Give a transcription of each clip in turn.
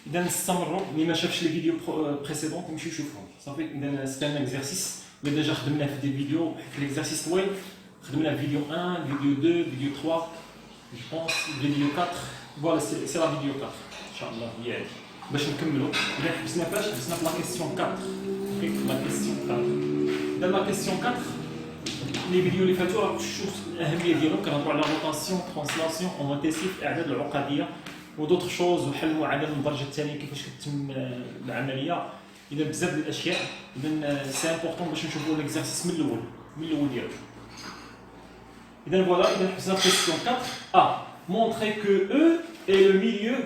إذا نستمروا اللي ما شافش لي فيديو بريسيدون يمشي يشوفهم صافي. إذا سيت ان اكزرسيس اللي ديجا خدمناه في دي فيديو، حيت ليكزرسيس طويل خدمناه في فيديو 1 فيديو 2 فيديو 3 جو بونس فيديو 4. فوالا سي لا فيديو 4 ان شاء الله هي هذه باش نكملوا. إذا حبسنا فاش حبسنا في لا كيسيون 4. اوكي لا كيسيون 4. إذا لا كيسيون 4 لي فيديو اللي فاتوا راك تشوف الاهميه ديالهم، كنهضروا على روتاسيون ترانسلاسيون اوموتيسيف اعداد العقديه ودوطخ شوز وحل معادله من الدرجه الثانيه كيفاش كتتم العمليه. اذا بزاف ديال الاشياء. اذا سي امبورطون باش نشوفوا ليكزارسيس من الاول ديالو. اذا فوالا اذا حبسنا في كيسيون 4 ا montrer que E est le milieu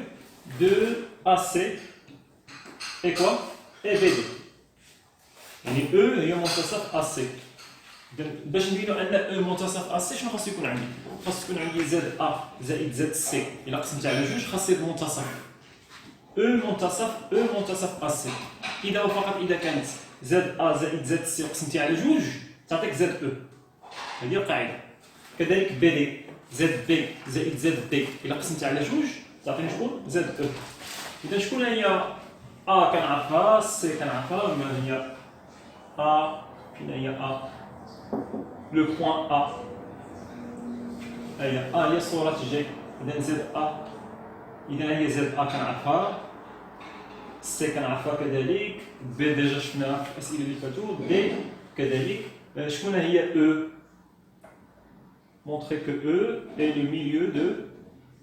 de AC et quoi et BD. يعني E هي منتصف AC. باش نبينوا ان او منتصف AC شنو خاص يكون عندي؟ خاص يكون عندي زد A زائد زد C. الا قسمت على جوج خاص يكون منتصف او منتصف AC. اذا وفقط اذا كانت زد A زائد زد C قسمتي على جوج تعطيك زد او. هذه القاعده. كذلك بي دي زد بي زائد زد دي الا قسمتي على جوج تعطيني شكون؟ زد او. اذا شكون هي A كنعرفها، C كنعرفها، ما هي A فين هي A le point A. هي A هي صورة جي. إذا زد A إذا هي زد A كنعرفها، C كنعرفها كذلك، B ديجا شفناها في الأسئلة اللي فاتوا، D كذلك. شكون هي E؟ montrer que E est le milieu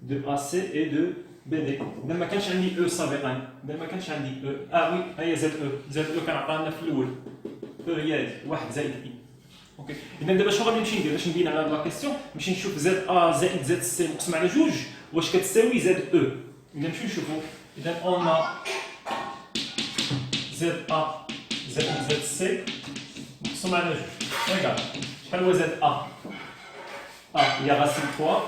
de AC et de BD. إذا ما كانش عندي E سابقا، إذا ما كانش عندي E، وي هي زد E، زد E كنعطيها لنا في الأول. E هي هذه 1 زائد I. اوكي اذا دابا شنو غادي نمشي ندير باش نبين على لا كيسيون؟ نمشي نشوف زد ا زائد زد سي مقسم على جوج واش كتساوي زد او. اذا نمشيو نشوفوا. اذا اون زد ا زائد زد سي مقسم على جوج ايكال شحال هو زد ا؟ هي راسين 3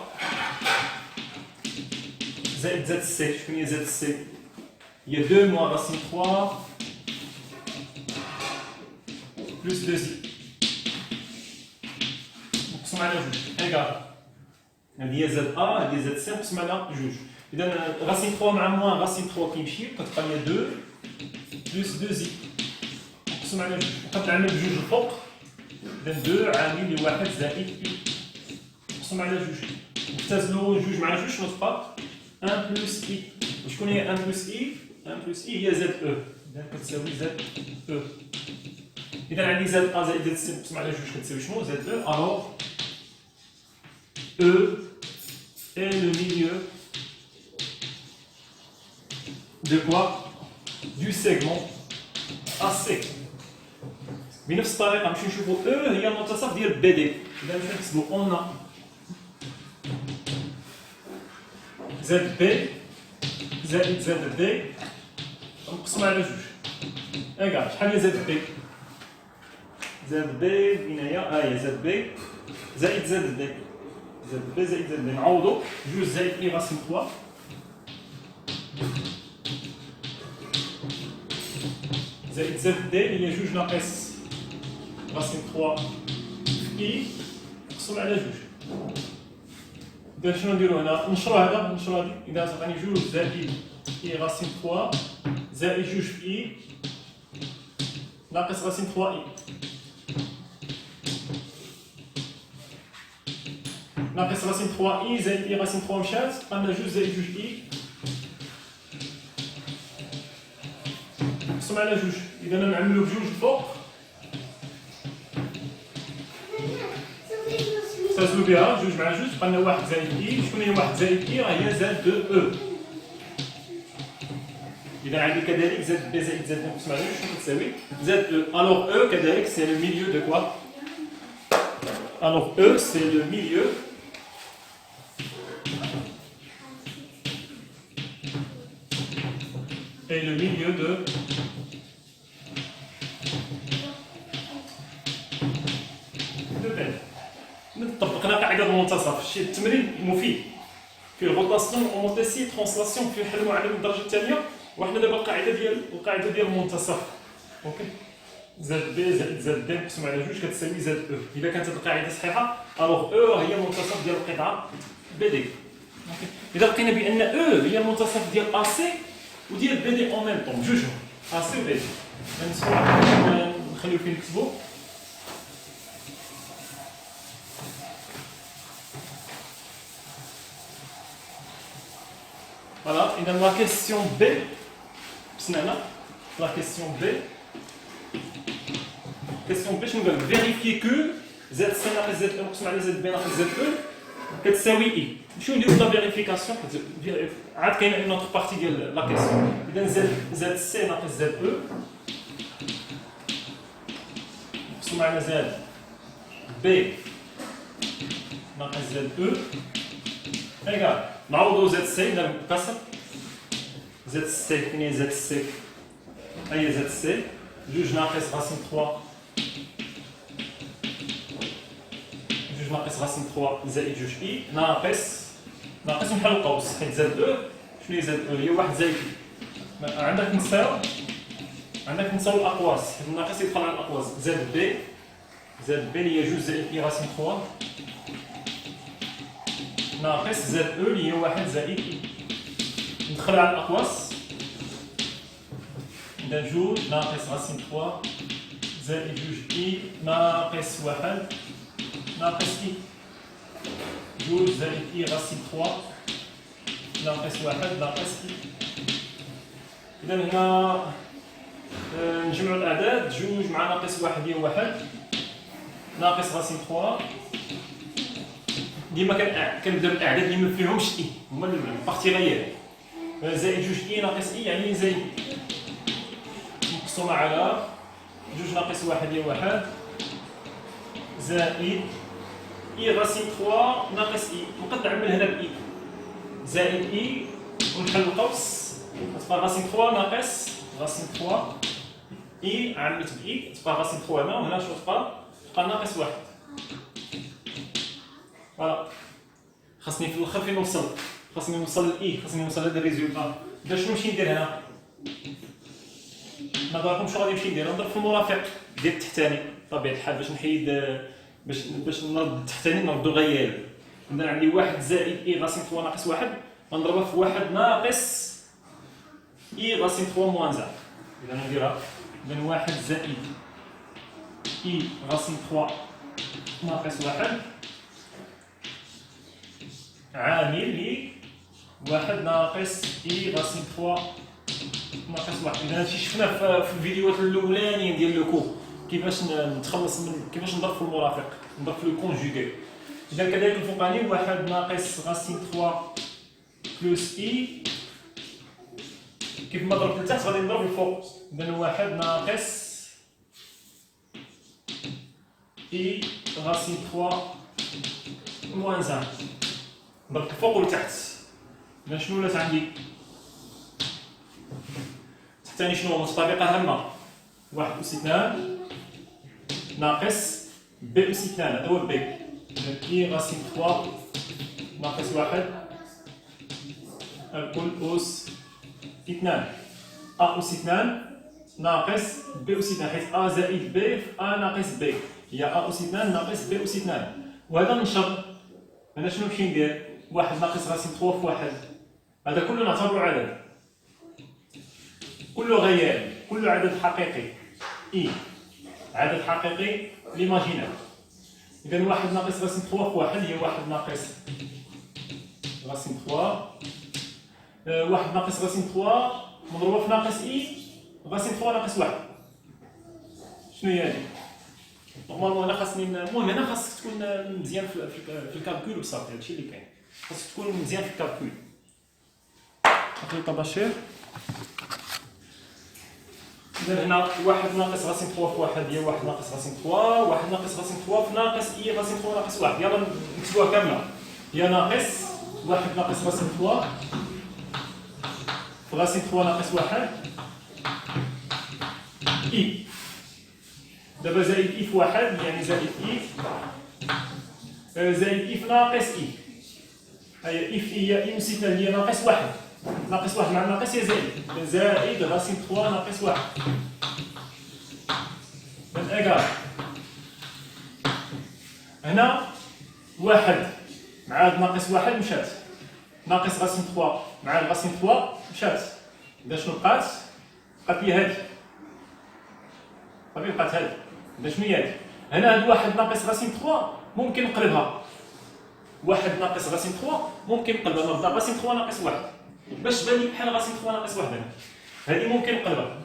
زائد زد سي. شكون هي زد سي؟ هي 2 موان راسين 3 بلس 2 زي مقسم على جوج ايكال هذه هي زد ا هذه زد سي مقسم على جوج. اذا راسين 3 مع موان راسين 3 كيمشي كتبقى لي 2 بلس 2 زي مقسم على جوج. بقات العامل بجوج الفوق. اذا 2 عامل لواحد زائد اي مقسم على جوج. نختزلوا جوج مع جوج شنو تبقى؟ 1 بلس اي. وشكون هي 1 بلس اي؟ 1 بلس اي هي زد او. اذا كتساوي زد او. إذا عندي زد A زائد زد C مقسم على جوج كتساوي شنو؟ زد E. Alors E est le milieu de quoi? Du segment AC. بنفس الطريقة نمشيو نشوفو E هي المنتصف ديال BD. إذا نمشيو نحسبو on a ZB زائد ZD مقسم على جوج ايكال شحال هي ZB؟ زد بي فين هي؟ هي زد بي زائد زد دي. زد بي زائد زد دي نعوضو جوج زائد اي راسين 3 زائد زد دي اللي هي جوج ناقص راسين 3 في اي مقسوم على جوج. إذا شنو نديرو هنا؟ نشرو هذا نشرو هادي. إذا عطاني جوج زائد اي راسين 3 زائد جوج في اي ناقص راسين 3 اي ناقص راسين 3 اي زائد اي راسين 3 مشات عندنا جوج زائد جوج اي مقسوم على جوج. اذا نعملو بجوج الفوق نختزلو بها جوج مع جوج بقى لنا 1 زائد اي. شكون هي 1 زائد اي؟ راه هي زد او. اذا عندي كذلك زد بي زائد زد مقسوم على جوج شنو كتساوي؟ زد او. الوغ او كذلك سي لو ميليو دو كوا؟ الوغ او سي لو ميليو et le milieu de طبقنا قاعدة المنتصف. شي التمرين مفيد فيه روتاسيون اوموتيسي ترانسلاسيون فيه حل معادلة الدرجة الثانية. وحنا دابا القاعدة ديال المنتصف. اوكي زد بي زائد زد دي مقسوم على جوج كتساوي زد او. إذا كانت هذه القاعدة صحيحة الوغ او هي المنتصف ديال القطعة بي دي. اذا لقينا بان او هي المنتصف ديال ا سي وديال بي دي اون ميم طون جوجهم ا سي و بي دي نخليو فين نكتبو فوالا. اذا لا كيسيون بي بسنانه لا كيسيون بي شنو قال فيريفيي كو زد سي ناقص زد او مقسوم على زد بي ناقص زد او كتساوي اي. شنو نديرو لا فيريفيكاسيون عاد كاينه اون اوتر بارتي ديال لا كيسيون. اذا زد سي ناقص زد او مقسوم على زد بي ناقص زد او ايكال نعوضو زد سي ندير كسر زد سي فين هي زد سي هي زد سي جوج ناقص راسين 3 جوج ناقص راسين 3 زائد جوج اي ناقص نحل القوس حيت زد او شنو هي زد او هي واحد زائد اي. عندك نساو الاقواس حيت الناقص يدخل على الاقواس. زد بي هي جوج زائد اي راسين 3 ناقص زد او اللي هي واحد زائد اي. ندخل على الاقواس إذا جوج ناقص راسين 3 زائد جوج اي ناقص واحد ناقص اي. جوج زائد اي راسين 3 ناقص واحد ناقص اي. إذا هنا نجمعو الأعداد جوج مع ناقص واحد هي واحد ناقص راسين 3. ديما كنبدا بالأعداد اللي ما فيهمش اي هما البارتي غيال. زائد جوج اي ناقص اي يعني زائد مقسومة على جوج ناقص واحد هي واحد زائد اي راسين 3 ناقص اي. نقدر نعمل هنا باي زائد اي ونحل القوس تبقى راسين 3 ناقص راسين 3 اي عملت باي تبقى راسين 3 هنا وهنا شنو تبقى ناقص واحد. فوالا خاصني في الاخر فين نوصل للاي خاصني نوصل لهذا الريزولتا. دابا شنو نمشي ندير هنا نظركم شنو غادي نمشي ندير نضرب في المرافق ديال التحتاني بطبيعه الحال باش نحيد باش نرد التحتاني نردو غيال. عندنا عندي واحد زائد اي راسين 3 ناقص واحد غنضربها في واحد ناقص اي راسين 3 موان زعما. اذا نديرها اذا واحد زائد اي راسين 3 ناقص واحد عامل لي واحد ناقص اي راسين 3 ناقص واحد. إذا هادشي شفناه في الفيديوهات الاولانيين ديال لو كور كيفاش نتخلص من كيفاش نضرب في المرافق نضرب في لو كونجوغي. إذا كذلك الفوقاني واحد ناقص راسين 3 بلس اي كيف ما ضربت لتحت غادي نضرب الفوق. إذا واحد ناقص اي راسين 3 موان زعما ضربت الفوق ولتحت. إذا شنو ولات عندي تحتاني شنو هو متطابقة هامة واحد أس 2 ناقص بي أس 2 هذا هو بي. إذا إي راسين 3 ناقص واحد الكل أس 2 أ أس 2 ناقص بي أس 2 حيت أ زائد بي في أ ناقص بي هي أ أس 2 ناقص بي أس 2. وهذا نشر أنا شنو نمشي ندير واحد ناقص راسين 3 في واحد هذا كله نعتبرو عدد كله غيال كله عدد حقيقي اي عدد حقيقي ليماجينير. اذا واحد ناقص راسين 3 في واحد هي واحد ناقص راسين 3 واحد ناقص راسين 3 مضروبه في ناقص اي راسين 3 ناقص واحد. شنو هي هذه؟ نورمالمون انا خاصني المهم هنا خاصك تكون مزيان في الكالكول وصافي هادشي اللي كاين. خاصك تكون مزيان في الكالكول. نخلي طباشير. إذا هنا واحد ناقص راسين 3 في واحد هي واحد ناقص راسين 3 واحد ناقص راسين 3 في ناقص اي راسين 3 ناقص واحد. يلا نكتبوها كاملة هي ناقص واحد ناقص راسين 3 في راسين 3 ناقص واحد اي. دابا زائد اي في واحد يعني زائد اي زائد اي في ناقص اي هي اي في هي اي أس 2 هي ناقص واحد ناقص واحد مع الناقص هي زائد راسين 3 ناقص واحد من ايكال. هنا واحد مع هاد ناقص واحد مشات ناقص راسين 3 مع الراسين 3 مشات. إذا شنو بقات؟ بقات لي هادي. صافي بقات هادي. إذا شنو هي هادي؟ هنا هاد واحد ناقص راسين 3 ممكن نقلبها. واحد ناقص راسين 3 ممكن نقلبها. نبدا راسين 3 ناقص 1 باش تبان لي بحال راسين 3 ناقص 1 هنا. هادي ممكن نقلبها.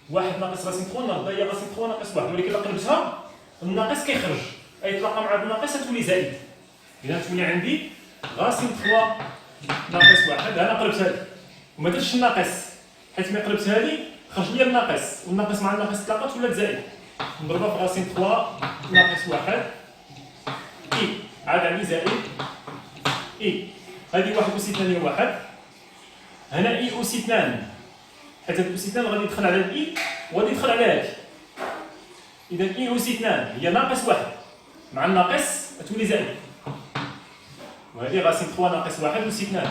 واحد ناقص راسين 3 نرضى هي راسين 3 ناقص 1 ولكن إلا قلبتها الناقص كيخرج. أي تلاقى مع الناقص تولي زائد. إذا تولي عندي راسين 3 ناقص 1. أنا قلبت هادي وما درتش الناقص حيت ملي قلبت هادي خرج لي الناقص والناقص مع الناقص تلاقات ولات زائد. نضربها في راسين 3 ناقص 1 إي عاد عندي زائد إي. هادي 1 أس 2 هي 1. هنا إي أس 2 حيت هاد أس 2 غادي يدخل على الإي وغادي يدخل على هادي. إذا إي أس 2 هي ناقص 1 مع الناقص تولي زائد. وهذه راسين 3 ناقص 1 أس 2.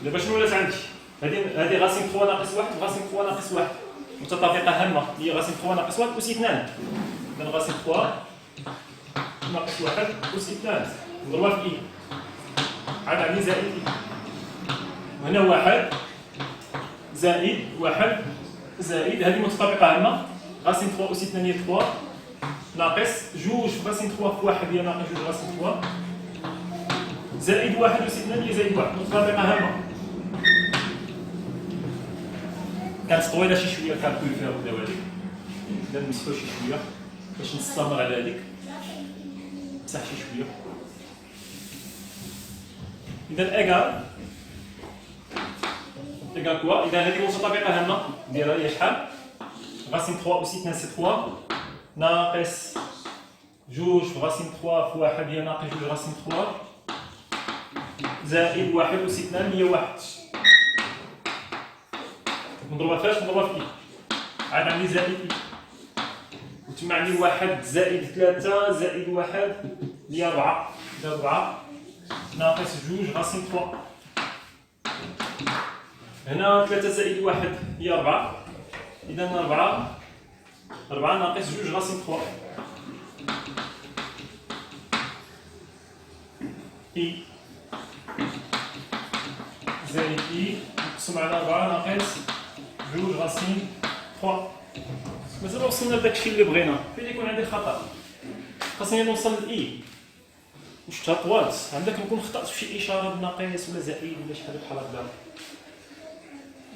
دابا شنو ولات عندي؟ هذه راسين 3 ناقص 1 وراسين 3 ناقص 1 متطابقة هامة هي راسين 3 ناقص 1 أس 2. إذا راسين 3 ناقص 1 أس 2 نضربها في إي عاد عندي زائد إي. وهنا 1 زائد 1 زائد هذه متطابقة هامة. راسين 3 أس 2 هي 3 ناقص 2 في راسين 3 في 1 هي ناقص 2 راسين 3 زائد 1 أس 2 هي زائد 1 متطابقة هامة. كانت طويلة شي شوية الكالكول فيها ولا هذيك. إذا نمسحو شي شوية باش نستمر على هذيك. نمسح شي شوية. إذا إيكال كوا؟ إذا هذه متطابقة هامة نديرها هي شحال؟ راسين 3 أس 2 سي 3 ناقص 2 في راسين 3 في 1 هي ناقص 2 راسين 3 زائد 1 أس 2 هي 1. نضربها فاش؟ نضربها في إي. عاد عندي زائد إي. وتما عندي 1 زائد 3 زائد 1 هي 4. إذا 4 ناقص 2 راسين 3. هنا 3 زائد 1 هي 4. إذا 4 ناقص 2 راسين 3. إي زائد إي مقسوم على 4 ناقص 2 راسين 3. مازال وصلنا لداكشي اللي بغينا. فين يكون عندي خطأ؟ خاصني نوصل لإي. واش تطوات؟ عندك نكون خطأت في شي إشارة بناقص ولا زائد ولا شحال بحال هكذا.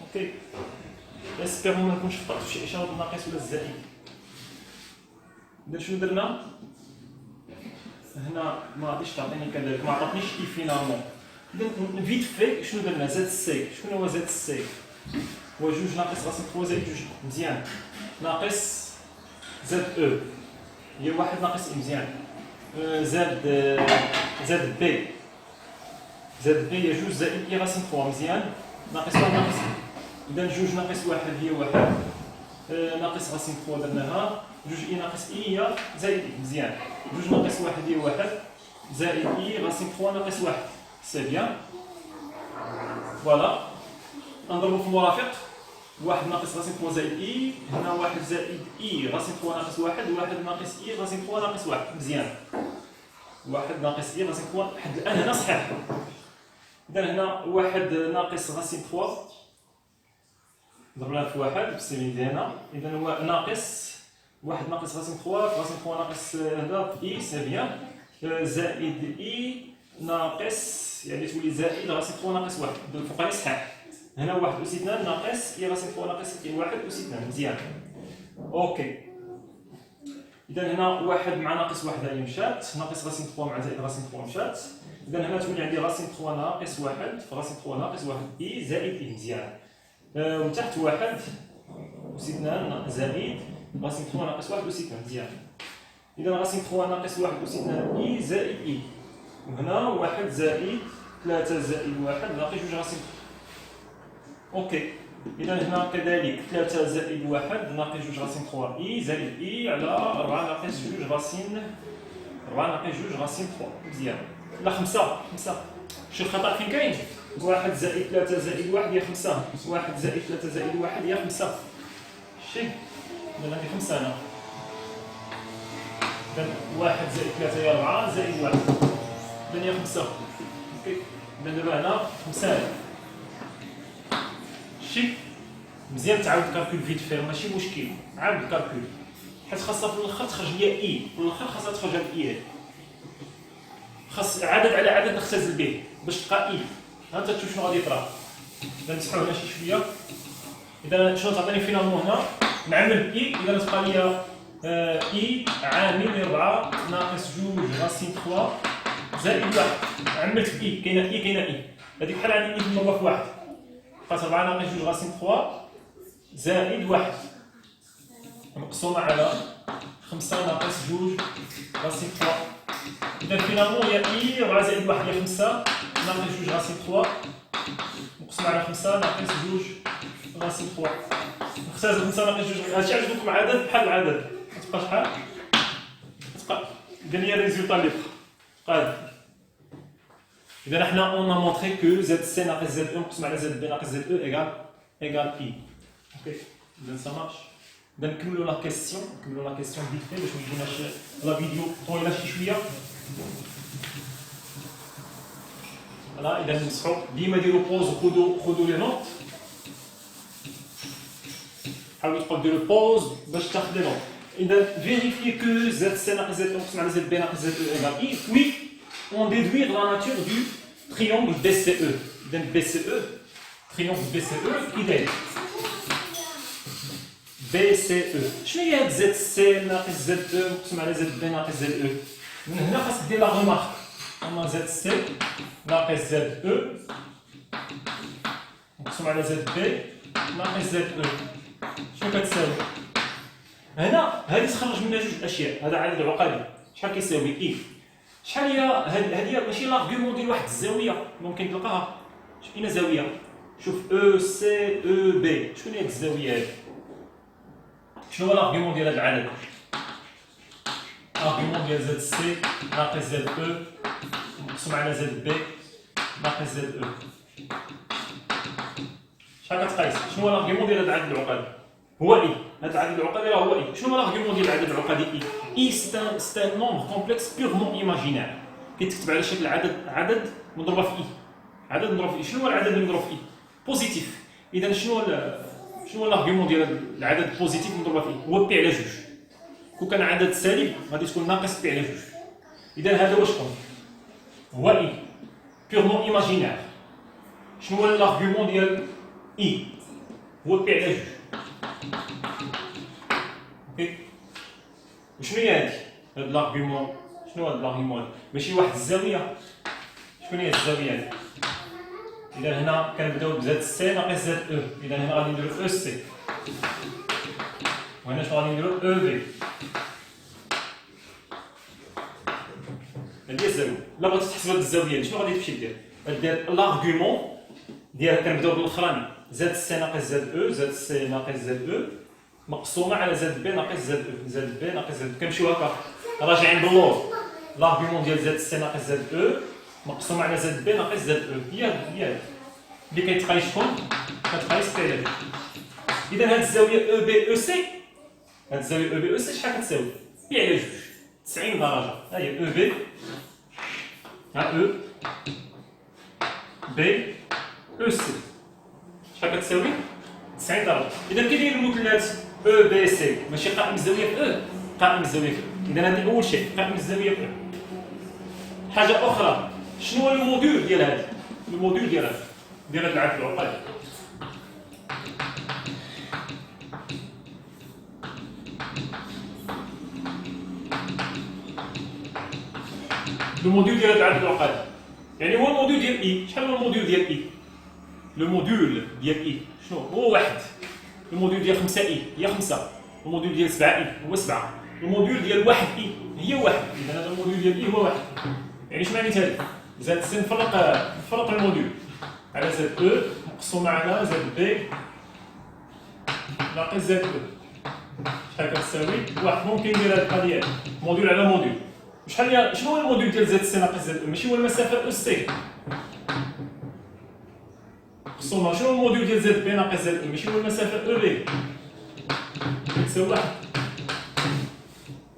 اوكي. اسبيغو ما نكونش خطأت في شي إشارة بالناقص ولا الزائد. إذا شنو درنا؟ هنا ما غاديش تعطيني كذلك ما عطاتنيش إي فينالمون. إذا فيت في شنو درنا؟ زاد السي. شكون هو زاد السي؟ هو 2 ناقص راسين 3 زائد 2 مزيان. ناقص زاد أو هي 1 ناقص إي مزيان. زاد بي. زاد بي هي 2 زائد إي راسين 3 مزيان. ناقص 1 ناقص إي. إذا 2 ناقص 1 هي 1 ناقص راسين 3 درناها. 2 إي ناقص إي هي زائد إي مزيان. 2 ناقص 1 هي 1 زائد إي راسين 3 ناقص 1 سي بيان. فوالا نضربو في المرافق. 1 ناقص راسين 3 زائد إي. هنا 1 زائد إي راسين 3 ناقص 1 1 ناقص إي راسين 3 ناقص 1 مزيان. 1 ناقص إي راسين 3 لحد الآن هنا صحيح. إذا هنا 1 ناقص راسين 3 ضربناها في 1 بالسيمين ديالنا. إذا هو ناقص 1 ناقص راسين 3 في راسين 3 ناقص هذا في إي سي بيان. زائد إي ناقص يعني تولي زائد راسين 3 ناقص 1 الفوقاني صحيح. هنا 1 أس 2 ناقص إي راسين 3 ناقص إي 1 أس 2 مزيان. أوكي. إذا هنا 1 مع ناقص 1 هي مشات. ناقص راسين 3 مع زائد راسين 3 مشات. إذا هنا تولي عندي راسين 3 ناقص 1 في راسين 3 ناقص 1 إي زائد إي مزيان. ومن تحت 1 أس 2 زائد راسين 3 ناقص 1 أس 2 مزيان. إذا راسين 3 ناقص 1 أس 2 إي زائد إي. وهنا 1 زائد 3 زائد 1 باقي 2 راسين. أوكي. إذا هنا كذلك 3 زائد 1 ناقص 2 راسين 3 إي زائد إي على 4 ناقص 2 راسين 4 ناقص 2 راسين 3 مزيان. لا 5 شوف الخطأ فين كاين؟ 1 زائد 3 زائد 1 هي 5. 1 زائد 3 زائد 1 هي 5. شتي؟ إذا عندي 5 هنا. إذا 1 زائد 3 هي 4 زائد 1 إذا هي 5. أوكي إذا دابا هنا 5 شتي مزيان تعاود كالكول فيت فير ماشي مشكل عاود كالكول حيت خاصها في الاخر تخرج ليا اي في الاخر خاصها تخرج هاد اي خاص عدد على عدد نختزل به باش تلقى اي. ها انت تشوف شنو غادي يطرا. اذا نمسحو هنا شي شويه. اذا شنو تعطيني فينالمون هنا نعمل اي. اذا تبقى ليا اي عامل 4 ناقص 2 راسين 3 زائد 1. عملت في اي كاينه اي كاينه اي هذيك بحال عندي اي مضروبه في 1 بقات 4 ناقص 2 راسين 3 زائد 1 مقسومة على 5 ناقص 2 راسين 3. إذا فينالمون هي إي 4 زائد 1 هي 5 ناقص 2 راسين 3 مقسومة على 5 ناقص 2 راسين 3. نختزل 5 ناقص 2 هادشي علاش قلت لكم عدد بحال العدد غتبقى شحال؟ غتبقى إذا هي الريزولتا اللي بقى هادي. إذا حنا أون a montré que ZC ناقص ZE مقسوم على ZB ناقص ZE égale I. أوكي إذا ça marche. إذا نكملوا لا كيسيون فيت في باش متجيناش لا فيديو طويله شي شويه. فوالا إذا نمسحوا ديما ديروا بوز وخذوا لي نوت. حاولوا تبقاو ديروا بوز باش تاخذ لي نوت. إذا فيريفيي كو زد سي ناقص زد مقسوم على زد بي ناقص زد او إيغال إي puis on déduire la nature du triangle BCE. إذا BCE triangle BCE إذا BCE شنو هي هاد زد سي ناقص زد او مقسوم على زد بي ناقص زد او؟ من هنا خاصك دير لا غومارك. أما زد سي ناقص زد او مقسوم على زد بي ناقص زد او شنو كتساوي؟ هنا هادي تخرج منها جوج اشياء. هذا عدد عقدي شحال كيساوي اي. شحال هي هذه ماشي لارغيومون ديال واحد الزاويه ممكن تلقاها. شحال زاويه؟ شوف او سي او بي شكون هي هاد الزاويه هادي؟ شنو هو لارغيومون ديال هاد العدد؟ لارغيومون ديال زد سي ناقص زد او مقسوم على زد بي ناقص زد او شحال كتقيس؟ شنو هو لارغيومون ديال هاد العدد العقدي؟ هو اي. هاد العدد العقدي راه هو اي. شنو هو لارغيومون ديال العدد العقدي اي؟ اي سي ان نومبر كومبلكس بيغمون ايماجينير كيتكتب على شكل عدد مضروبه في اي. عدد مضروب في اي. شنو هو العدد اللي مضروب في اي؟ بوزيتيف. اذا شنو هو لارغيومون ديال العدد بوزيتيف مضروبه في اي؟ هو بي على جوج. كون كان عدد سالب غادي تكون ناقص بي على جوج. اذا هذا واش هو اي بيغمون ايماجينير. شنو هو لارغيومون ديال اي؟ هو بي على جوج. اوكي وشنو هي هادي؟ هاد لارغيومون شنو هاد لارغيومون؟ ماشي واحد الزاويه. شكون هي الزاويه هادي؟ اذا هنا كنبداو بزد سي ناقص زد او. اذا هنا غادي نديرو او سي وهنا شنو غادي نديرو او بي. هادي هي الزاويه. الا بغيتي تحسب هاد الزاويه شنو غادي تمشي دير؟ دير لارغيومون ديال كنبداو بالاخراني زد سي ناقص زد او زد سي ناقص زد او مقسومه على زد بي ناقص زد او زد بي ناقص زد كنمشيو هكا راجعين باللور. لارغيومون ديال زد سي ناقص زد او مقسومه على زد بي ناقص زد او هي اللي كيتقايس شكون؟ كتقايس بي على. اذا هاد الزاويه او بي او سي هاد الزاويه او بي او سي شحال كتساوي؟ بي على جوج 90 درجه. ها هي او بي ها او بي او سي شحال كتساوي؟ 90 درجه. اذا كيداير المثلث او بي سي ماشي قائم الزاويه في او قائم الزاويه في او. اذا هذا اول شيء قائم الزاويه في او. حاجه اخرى شنو هو الموديول ديال هذا؟ الموديول ديال هذا العدد العقدي. الموديول ديال العدد العقدي يعني هو الموديول ديال اي. شحال هو الموديول ديال اي؟ الموديول ديال اي شنو هو؟ واحد. الموديول ديال 5 اي هي 5. الموديول ديال 7 اي هو 7. الموديول ديال 1 اي هي 1. اذا هذا الموديول ديال اي هو 1. يعني اش معنيت هذا؟ زاد سي نفرق الموديول على زد او مقسومه على زد بي ناقص زد او شحال كتساوي؟ 1. ممكن ندير هذه القضيه موديول على موديول. شنو هو الموديول ديال زد سي ناقص زد او؟ ماشي هو المسافه او سي مقسومه. شنو هو الموديول ديال زد بي ناقص زد او؟ ماشي هو المسافه او بي كتساوي 1.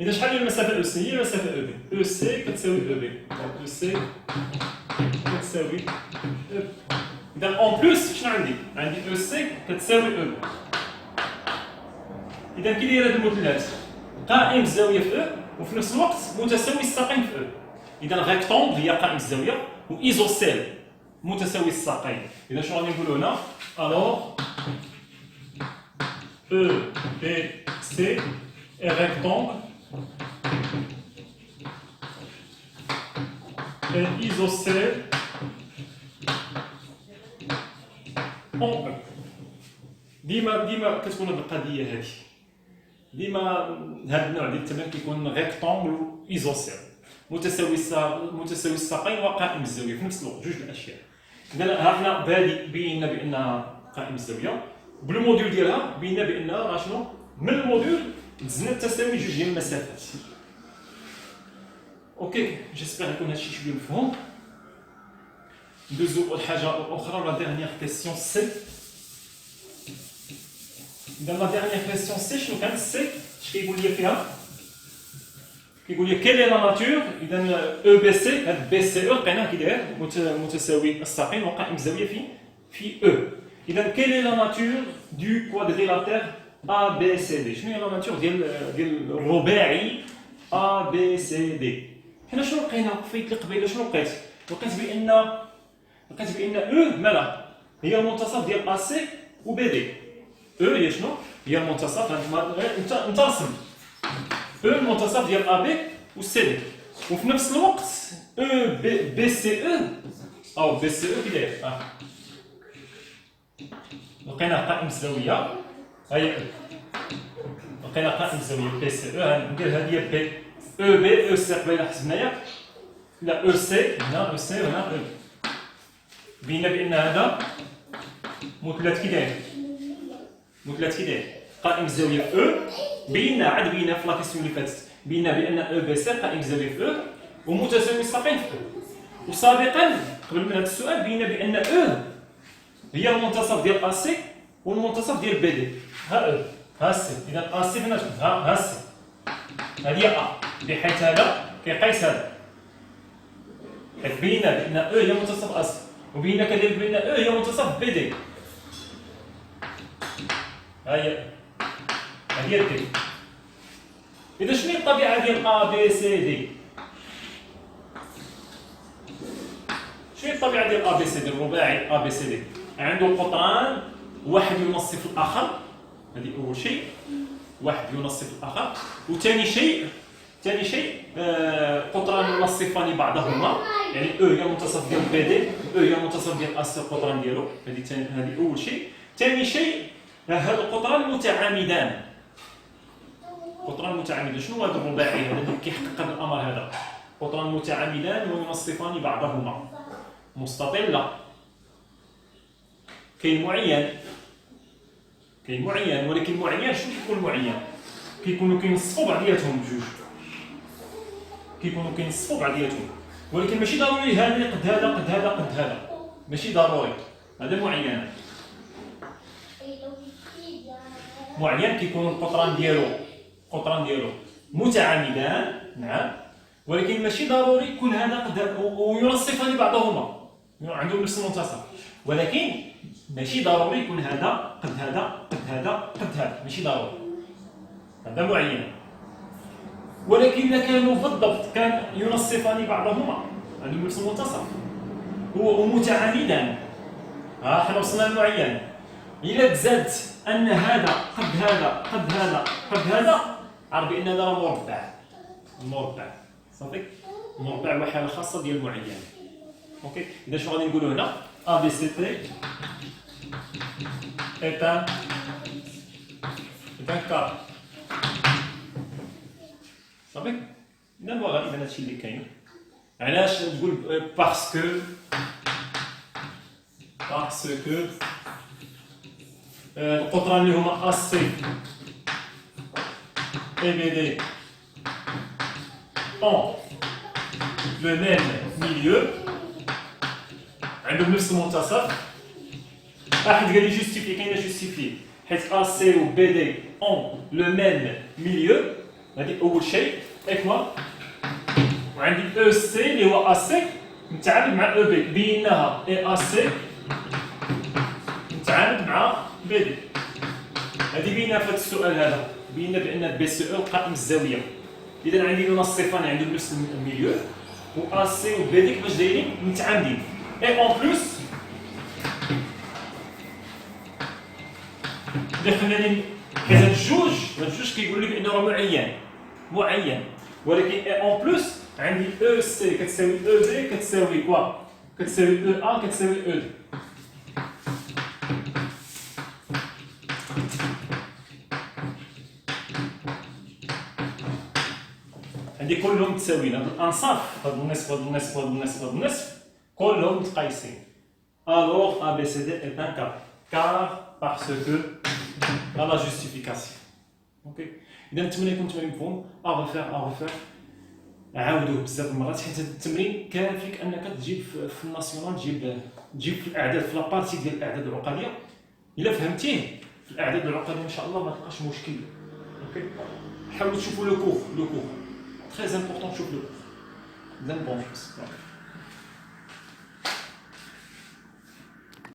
اذا شحال هي المسافه او سي؟ هي المسافه او بي. او سي كتساوي او بي. او سي كتساوي او. اذا اون بلوس شنو عندي؟ عندي او سي كتساوي او بي. اذا كي داير هاد المثلث قائم الزاويه في او وفي نفس الوقت متساوي الساقين في او. اذا ريكتونغ هي قائم الزاويه وايزوسيل متساوي الساقين. اذا شنو غادي نقولوا هنا؟ الوغ او بي سي est rectangle et isocèle en E. ديما كتكون هذه القضيه هذه. ديما هذا النوع ديال التمرين كيكون ريكتونغل و ايزوسيل متساوي الساقين وقائم الزاويه في نفس الوقت، جوج الاشياء. اذا ها حنا بهذه بينا بانها قائم الزاويه، بالموديول ديالها بينا بانها راه شنو من الموديول دزنا التساوي جوج ديال المسافات. اوكي جيسبر يكون هادشي شويه مفهوم. ندوزو الحاجه الاخرى لا ديرنيير كيسيون سي. اذا لا ديرنيير كيسيون سي شنو كانت سي؟ اش كيقول لي فيها؟ كيقول لي كيل لا ناتور. اذا او بي سي هاد بي سي او لقيناه كي داير متساوي الساقين وقائم الزاويه في او. اذا كيل لا ناتور دو كوادريلاتير A B C D. شنو هي لا ناتور ديال الرباعي A B C D؟ حنا شنو لقينا في اللي قبيله؟ شنو لقيت بان او مالا هي المنتصف ديال A C و B D. او هي شنو؟ هي المنتصف انتصم او المنتصف ديال A B و C D. وفي نفس الوقت او B C E او B C E كي داير لقينا قائم الزاويه. هاي لقينا قائم الزاويه بي سي او. ندير هذه بي او بي او سي قبيله حسبناها. لا او سي هنا او سي وهنا او. بينا بان هذا مثلث كي داير قائم الزاويه في او. بينا في لا كيسيون اللي فاتت بينا بان او بي سي قائم الزاويه في او ومتساوي الساقين في او. وسابقا قبل من هذا السؤال بينا بان او هي المنتصف ديال ا سي والمنتصف ديال بي دي. ها سي. اذا ا سي فين ها سي هذه ا بحيث هذا كيقيس هذا. حيت بينا بان او هي منتصف ا سي وبينا كذلك بان او هي منتصف بي دي. هي دي. اذا شنو هي الطبيعه ديال ا بي سي دي؟ شنو هي الطبيعه ديال ا بي سي دي؟ الرباعي ا بي سي دي عنده قطران واحد ينصف الاخر. هذه اول شيء، واحد ينصف الاخر. وثاني شيء قطران ينصفان بعضهما. يعني او هي المنتصف ديال بي دي، او هي المنتصف ديال اس القطران ديالو. هذه اول شيء. ثاني شيء هاد القطران متعامدان. شنو هذا الرباعي هذا اللي كيحقق هذا الامر؟ هذا قطران متعامدان وينصفان بعضهما. مستطيل لا. كاين معين ولكن معين شنو كيكون معين؟ كيكونوا كينصفوا بعضياتهم بجوج. ولكن ماشي ضروري هذا قد هذا ماشي ضروري. هذا معين كيكون القطران ديالو متعامدان. نعم. ولكن ماشي ضروري يكون هذا قد هذا وينصفان بعضهما عندهم نفس المنتصف. ولكن ماشي ضروري يكون هذا قد هذا ماشي ضروري. هذا معين. ولكن إذا كانوا بالضبط كان ينصفان بعضهما عندهم نفس المنتصف ومتعامدان. حنا وصلنا للمعين. إلا تزادت أن هذا قد هذا عرف بأن هذا مربع. صافي. مربع هو حالة خاصة ديال المعين. اوكي. إذا شنو غادي نقولوا هنا؟ A B C T est un carré. صافي. إذا هو غالبا هادشي اللي كاين. علاش تقول باسكو القطران اللي هما A C et B D ont le même milieu. عندهم نفس المنتصف. واحد قال لي جوستيفي. كاينه جوستيفي حيت ا سي و بي دي اون لو ميم ميليو. هذه اول شيء ايكوال، وعندي او سي اللي هو ا سي متعامد مع او بي، بيناها اي ا سي متعامد مع بي دي. هذه بينا في هذا السؤال هذا، بينا بان بي سي او قائم الزاويه. اذا عندي لنا الصفان عندهم نفس الميليو، و ا سي و بي دي كيفاش دايرين متعامدين. اي اون بلوس اللي خلاني حيت هاد الجوج كيقولوا لي بانه راه معين، ولكن اي اون بلوس عندي او سي كتساوي او بي كتساوي كوا، كتساوي او ا كتساوي او دي. عندي كلهم متساويين، هاد الانصاف هاد النصف هاد النصف هاد النصف هاد النصف كلهم متقايسين. Alors ABCD est un cas, car parce que à la justification. اوكي اذا التمرين يكون تمرين مفهوم، اغفر عاودوه بزاف المرات، حيت هذا التمرين كافيك انك تجيب في الناسيونال، تجيب في الاعداد في لابارتي ديال الاعداد العقديه. الا فهمتيه في الاعداد العقديه ان شاء الله ما تلقاش مشكل. اوكي حاولوا تشوفوا لو كور تري امبورطون، تشوف لو كور. اذا بون